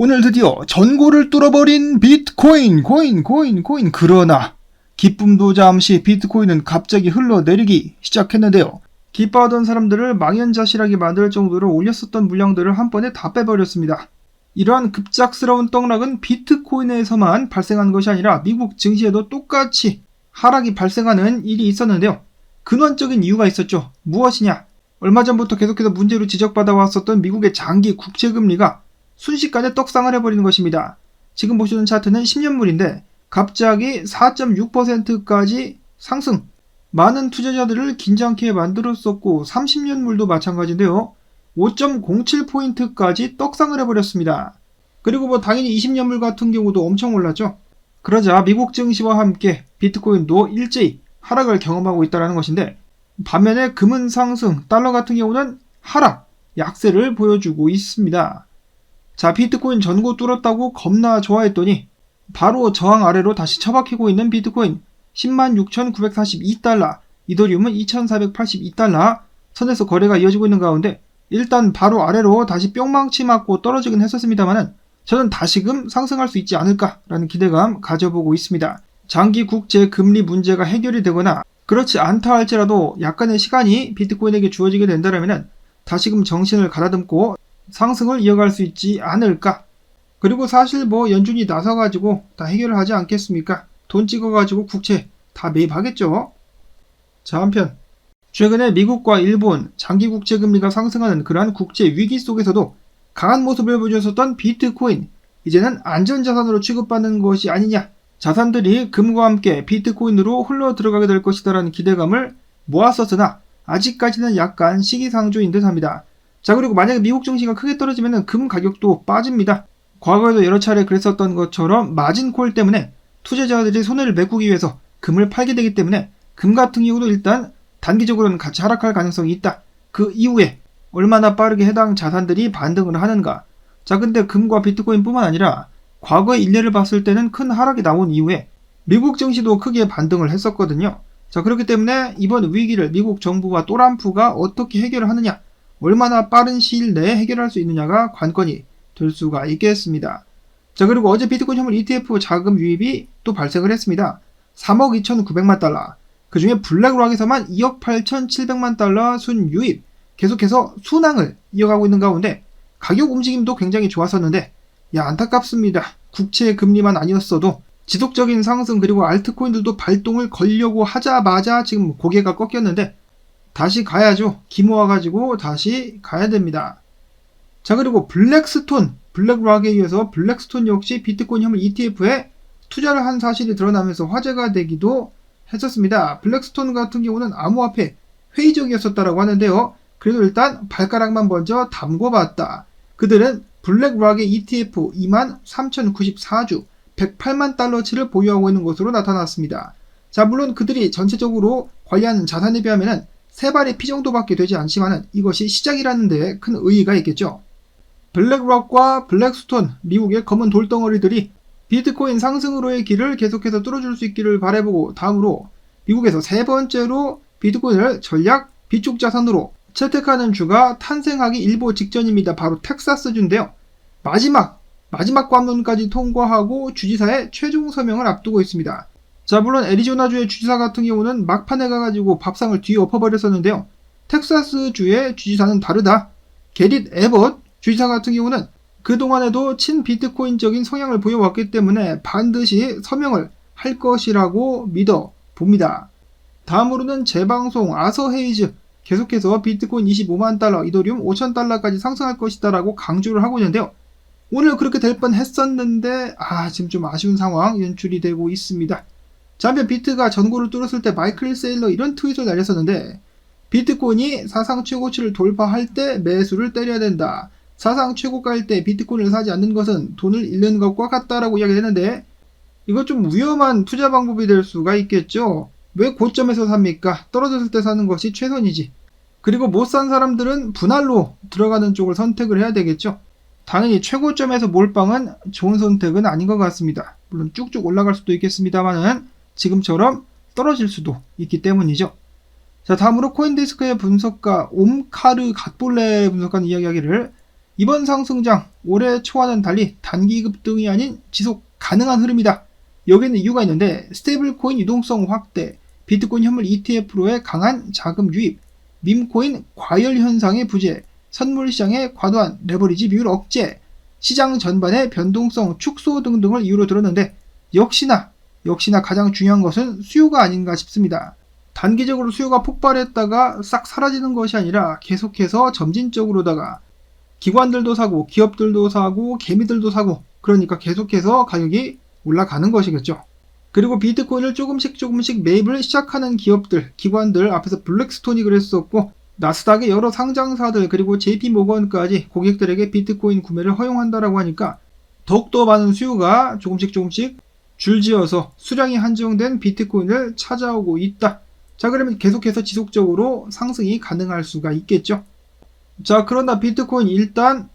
오늘 드디어 전고를 뚫어버린 비트코인, 그러나 기쁨도 잠시 비트코인은 갑자기 흘러내리기 시작했는데요. 기뻐하던 사람들을 망연자실하게 만들 정도로 올렸었던 물량들을 한 번에 다 빼버렸습니다. 이러한 급작스러운 떡락은 비트코인에서만 발생한 것이 아니라 미국 증시에도 똑같이 하락이 발생하는 일이 있었는데요. 근원적인 이유가 있었죠. 무엇이냐? 얼마 전부터 계속해서 문제로 지적받아 왔었던 미국의 장기 국채금리가 순식간에 떡상을 해버리는 것입니다. 지금 보시는 차트는 10년물인데 갑자기 4.6%까지 상승. 많은 투자자들을 긴장케 만들었었고 30년물도 마찬가지인데요. 5.07포인트까지 떡상을 해버렸습니다. 그리고 당연히 20년물 같은 경우도 엄청 올랐죠. 그러자 미국 증시와 함께 비트코인도 일제히 하락을 경험하고 있다는 것인데, 반면에 금은 상승, 달러 같은 경우는 하락, 약세를 보여주고 있습니다. 자, 비트코인 전고 뚫었다고 겁나 좋아했더니 바로 저항 아래로 다시 처박히고 있는 비트코인 106,942달러, 이더리움은 2,482달러 선에서 거래가 이어지고 있는 가운데 일단 바로 아래로 다시 뿅망치 맞고 떨어지긴 했었습니다만은 저는 다시금 상승할 수 있지 않을까라는 기대감 가져보고 있습니다. 장기 국제 금리 문제가 해결이 되거나 그렇지 않다 할지라도 약간의 시간이 비트코인에게 주어지게 된다면 다시금 정신을 가다듬고 상승을 이어갈 수 있지 않을까. 그리고 사실 연준이 나서가지고 다 해결을 하지 않겠습니까? 돈 찍어가지고 국채 다 매입하겠죠. 자, 한편 최근에 미국과 일본 장기 국채 금리가 상승하는 그러한 국제 위기 속에서도 강한 모습을 보여줬었던 비트코인, 이제는 안전자산으로 취급받는 것이 아니냐, 자산들이 금과 함께 비트코인으로 흘러 들어가게 될 것이다라는 기대감을 모았었으나 아직까지는 약간 시기상조인 듯합니다. 자, 그리고 만약에 미국 증시가 크게 떨어지면 금 가격도 빠집니다. 과거에도 여러 차례 그랬었던 것처럼 마진콜 때문에 투자자들이 손해를 메꾸기 위해서 금을 팔게 되기 때문에 금 같은 경우도 일단 단기적으로는 같이 하락할 가능성이 있다. 그 이후에 얼마나 빠르게 해당 자산들이 반등을 하는가. 자, 근데 금과 비트코인 뿐만 아니라 과거의 일례를 봤을 때는 큰 하락이 나온 이후에 미국 증시도 크게 반등을 했었거든요. 자, 그렇기 때문에 이번 위기를 미국 정부와 트럼프가 어떻게 해결을 하느냐, 얼마나 빠른 시일 내에 해결할 수 있느냐가 관건이 될 수가 있겠습니다. 자, 그리고 어제 비트코인 현물 ETF 자금 유입이 또 발생을 했습니다. 3억 2,900만 달러. 그 중에 블랙락에서만 2억 8,700만 달러 순 유입. 계속해서 순항을 이어가고 있는 가운데 가격 움직임도 굉장히 좋았었는데, 안타깝습니다. 국채 금리만 아니었어도 지속적인 상승, 그리고 알트코인들도 발동을 걸려고 하자마자 지금 고개가 꺾였는데 다시 가야죠. 기모아가지고 다시 가야 됩니다. 자, 그리고 블랙스톤, 블랙락에 이어서 블랙스톤 역시 비트코인 현물 ETF에 투자를 한 사실이 드러나면서 화제가 되기도 했었습니다. 블랙스톤 같은 경우는 암호화폐 회의적이었었다라고 하는데요. 그래도 일단 발가락만 먼저 담궈봤다. 그들은 블랙락의 ETF 23,094주 108만 달러치를 보유하고 있는 것으로 나타났습니다. 자, 물론 그들이 전체적으로 관리하는 자산에 비하면 세 발의 피 정도밖에 되지 않지만 이것이 시작이라는 데 큰 의의가 있겠죠. 블랙락과 블랙스톤, 미국의 검은 돌덩어리들이 비트코인 상승으로의 길을 계속해서 뚫어줄 수 있기를 바라보고, 다음으로 미국에서 세 번째로 비트코인을 전략 비축 자산으로 채택하는 주가 탄생하기 일보 직전입니다. 바로 텍사스주인데요. 마지막 관문까지 통과하고 주지사의 최종 서명을 앞두고 있습니다. 자, 물론 애리조나주의 주지사 같은 경우는 막판에 가가지고 밥상을 뒤에 엎어버렸었는데요. 텍사스주의 주지사는 다르다. 게릿 에벗 주지사 같은 경우는 그동안에도 친비트코인적인 성향을 보여왔기 때문에 반드시 서명을 할 것이라고 믿어봅니다. 다음으로는 재방송 아서 헤이즈, 계속해서 비트코인 25만 달러, 이더리움 5천 달러까지 상승할 것이다 라고 강조를 하고 있는데요. 오늘 그렇게 될 뻔 했었는데 지금 좀 아쉬운 상황 연출이 되고 있습니다. 자, 한편 비트가 전고를 뚫었을 때 마이클 세일러 이런 트윗을 날렸었는데, 비트코인이 사상 최고치를 돌파할 때 매수를 때려야 된다. 사상 최고가일 때 비트코인을 사지 않는 것은 돈을 잃는 것과 같다라고 이야기를 했는데, 이거 좀 위험한 투자 방법이 될 수가 있겠죠. 왜 고점에서 삽니까? 떨어졌을 때 사는 것이 최선이지. 그리고 못 산 사람들은 분할로 들어가는 쪽을 선택을 해야 되겠죠. 당연히 최고점에서 몰빵은 좋은 선택은 아닌 것 같습니다. 물론 쭉쭉 올라갈 수도 있겠습니다만은 지금처럼 떨어질 수도 있기 때문이죠. 자, 다음으로 코인데스크의 분석가 옴카르 갓볼레 분석가는 이야기하기를 이번 상승장 올해 초와는 달리 단기 급등이 아닌 지속 가능한 흐름이다. 여기에는 이유가 있는데 스테이블 코인 유동성 확대, 비트코인 현물 ETF로의 강한 자금 유입, 밈코인 과열 현상의 부재, 선물 시장의 과도한 레버리지 비율 억제, 시장 전반의 변동성 축소 등등을 이유로 들었는데 역시나 가장 중요한 것은 수요가 아닌가 싶습니다. 단기적으로 수요가 폭발했다가 싹 사라지는 것이 아니라 계속해서 점진적으로다가 기관들도 사고 기업들도 사고 개미들도 사고, 그러니까 계속해서 가격이 올라가는 것이겠죠. 그리고 비트코인을 조금씩 매입을 시작하는 기업들, 기관들, 앞에서 블랙스톤이 그랬었고 나스닥의 여러 상장사들 그리고 JP모건까지 고객들에게 비트코인 구매를 허용한다라고 하니까 더욱더 많은 수요가 조금씩 줄지어서 수량이 한정된 비트코인을 찾아오고 있다. 자, 그러면 계속해서 지속적으로 상승이 가능할 수가 있겠죠. 자, 그러나 비트코인 일단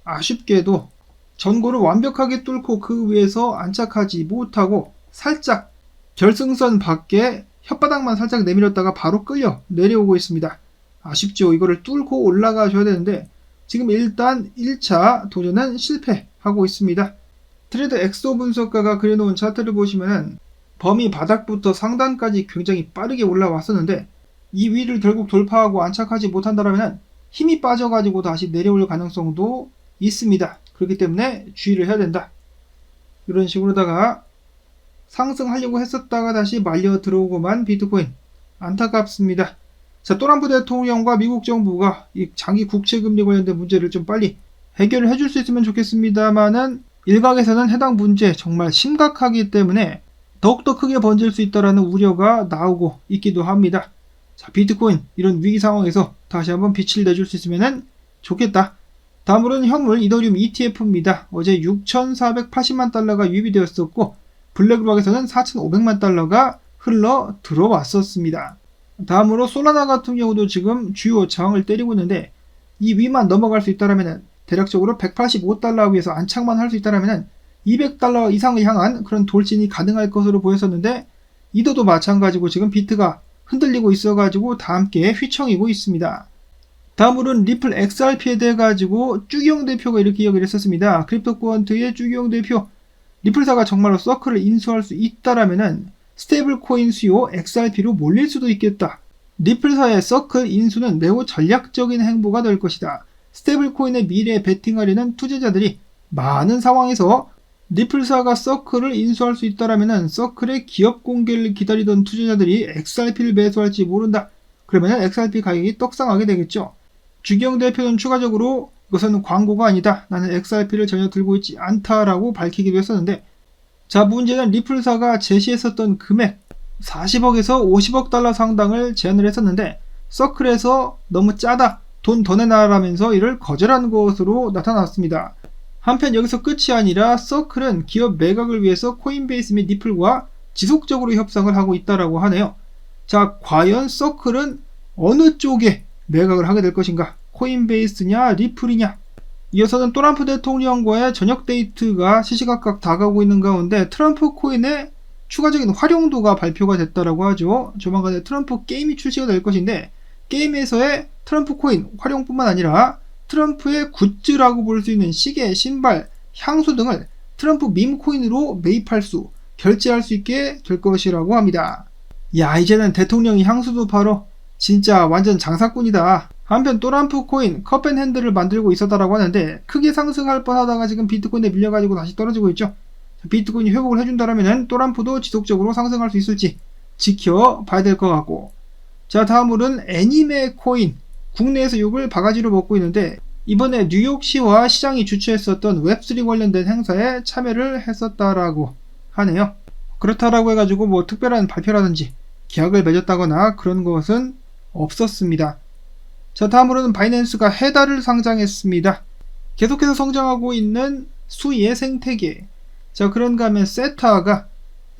아쉽게도 전고를 완벽하게 뚫고 그 위에서 안착하지 못하고 살짝 결승선 밖에 혓바닥만 살짝 내밀었다가 바로 끌려 내려오고 있습니다. 아쉽죠. 이거를 뚫고 올라가셔야 되는데 지금 일단 1차 도전은 실패하고 있습니다. 트레이더 엑소 분석가가 그려놓은 차트를 보시면 범위 바닥부터 상단까지 굉장히 빠르게 올라왔었는데 이 위를 결국 돌파하고 안착하지 못한다면 힘이 빠져가지고 다시 내려올 가능성도 있습니다. 그렇기 때문에 주의를 해야 된다. 이런 식으로다가 상승하려고 했었다가 다시 말려 들어오고만 비트코인 안타깝습니다. 자, 트럼프 대통령과 미국 정부가 이 장기 국채금리 관련된 문제를 좀 빨리 해결을 해줄 수 있으면 좋겠습니다만은 일각에서는 해당 문제 정말 심각하기 때문에 더욱더 크게 번질 수 있다는 우려가 나오고 있기도 합니다. 자, 비트코인 이런 위기 상황에서 다시 한번 빛을 내줄 수 있으면 좋겠다. 다음으로는 현물 이더리움 ETF입니다. 어제 6,480만 달러가 유입이 되었었고 블랙록에서는 4,500만 달러가 흘러 들어왔었습니다. 다음으로 솔라나 같은 경우도 지금 주요 저항을 때리고 있는데 이 위만 넘어갈 수 있다면 대략적으로 185달러 위에서 안착만 할 수 있다면 200달러 이상을 향한 그런 돌진이 가능할 것으로 보였었는데 이더도 마찬가지고 지금 비트가 흔들리고 있어가지고 다 함께 휘청이고 있습니다. 다음으로는 리플 XRP에 대해 가지고 쭈기용 대표가 이렇게 이야기를 했었습니다. 크립토코언트의 쭈기용 대표, 리플사가 정말로 서클을 인수할 수 있다라면은 스테이블 코인 수요 XRP로 몰릴 수도 있겠다. 리플사의 서클 인수는 매우 전략적인 행보가 될 것이다. 스테이블 코인의 미래에 베팅하려는 투자자들이 많은 상황에서 리플사가 서클을 인수할 수 있다라면은 서클의 기업 공개를 기다리던 투자자들이 XRP를 매수할지 모른다. 그러면은 XRP 가격이 떡상하게 되겠죠. 주기영 대표는 추가적으로 이것은 광고가 아니다. 나는 XRP를 전혀 들고 있지 않다라고 밝히기도 했었는데, 자, 문제는 리플사가 제시했었던 금액 40억에서 50억 달러 상당을 제안을 했었는데 서클에서 너무 짜다, 돈 더 내놔라면서 이를 거절한 것으로 나타났습니다. 한편 여기서 끝이 아니라 서클은 기업 매각을 위해서 코인베이스 및 리플과 지속적으로 협상을 하고 있다라고 하네요. 자, 과연 서클은 어느 쪽에 매각을 하게 될 것인가? 코인베이스냐 리플이냐? 이어서는 트럼프 대통령과의 저녁 데이트가 시시각각 다가오고 있는 가운데 트럼프 코인의 추가적인 활용도가 발표가 됐다라고 하죠. 조만간에 트럼프 게임이 출시가 될 것인데 게임에서의 트럼프 코인 활용뿐만 아니라 트럼프의 굿즈라고 볼 수 있는 시계, 신발, 향수 등을 트럼프 밈 코인으로 매입할 수, 결제할 수 있게 될 것이라고 합니다. 야, 이제는 대통령이 향수도 팔어. 진짜 완전 장사꾼이다. 한편 트럼프 코인 컵앤핸들을 만들고 있었다라고 하는데 크게 상승할 뻔하다가 지금 비트코인에 밀려가지고 다시 떨어지고 있죠. 비트코인이 회복을 해준다면 트럼프도 지속적으로 상승할 수 있을지 지켜봐야 될 것 같고, 자, 다음으로는 애니메 코인, 국내에서 욕을 바가지로 먹고 있는데 이번에 뉴욕시와 시장이 주최했었던 웹3 관련된 행사에 참여를 했었다라고 하네요. 그렇다라고 해가지고 뭐 특별한 발표라든지 계약을 맺었다거나 그런 것은 없었습니다. 자, 다음으로는 바이낸스가 헤다를 상장했습니다. 계속해서 성장하고 있는 수의 생태계. 자, 그런가 하면 세타가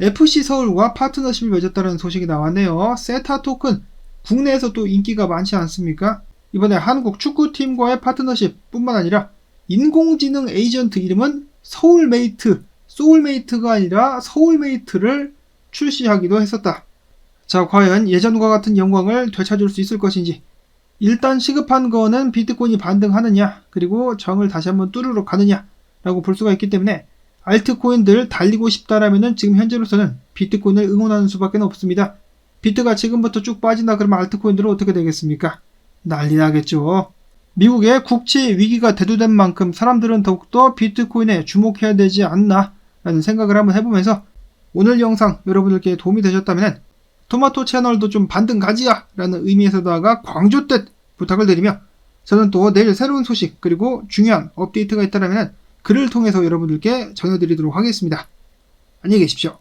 FC서울과 파트너십을 맺었다는 소식이 나왔네요. 세타 토큰, 국내에서 또 인기가 많지 않습니까? 이번에 한국 축구팀과의 파트너십 뿐만 아니라 인공지능 에이전트 이름은 소울메이트가 아니라 서울메이트를 출시하기도 했었다. 자, 과연 예전과 같은 영광을 되찾을 수 있을 것인지 일단 시급한 거는 비트코인이 반등하느냐, 그리고 정을 다시 한번 뚫으러 가느냐 라고 볼 수가 있기 때문에 알트코인들 달리고 싶다라면은 지금 현재로서는 비트코인을 응원하는 수밖에 없습니다. 비트가 지금부터 쭉 빠진다 그러면 알트코인들은 어떻게 되겠습니까? 난리 나겠죠. 미국의 국채 위기가 대두된 만큼 사람들은 더욱더 비트코인에 주목해야 되지 않나 라는 생각을 한번 해보면서 오늘 영상 여러분들께 도움이 되셨다면 토마토 채널도 좀 반등 가지야 라는 의미에서다가 광조뜻 부탁을 드리며 저는 또 내일 새로운 소식 그리고 중요한 업데이트가 있다면 글을 통해서 여러분들께 전해드리도록 하겠습니다. 안녕히 계십시오.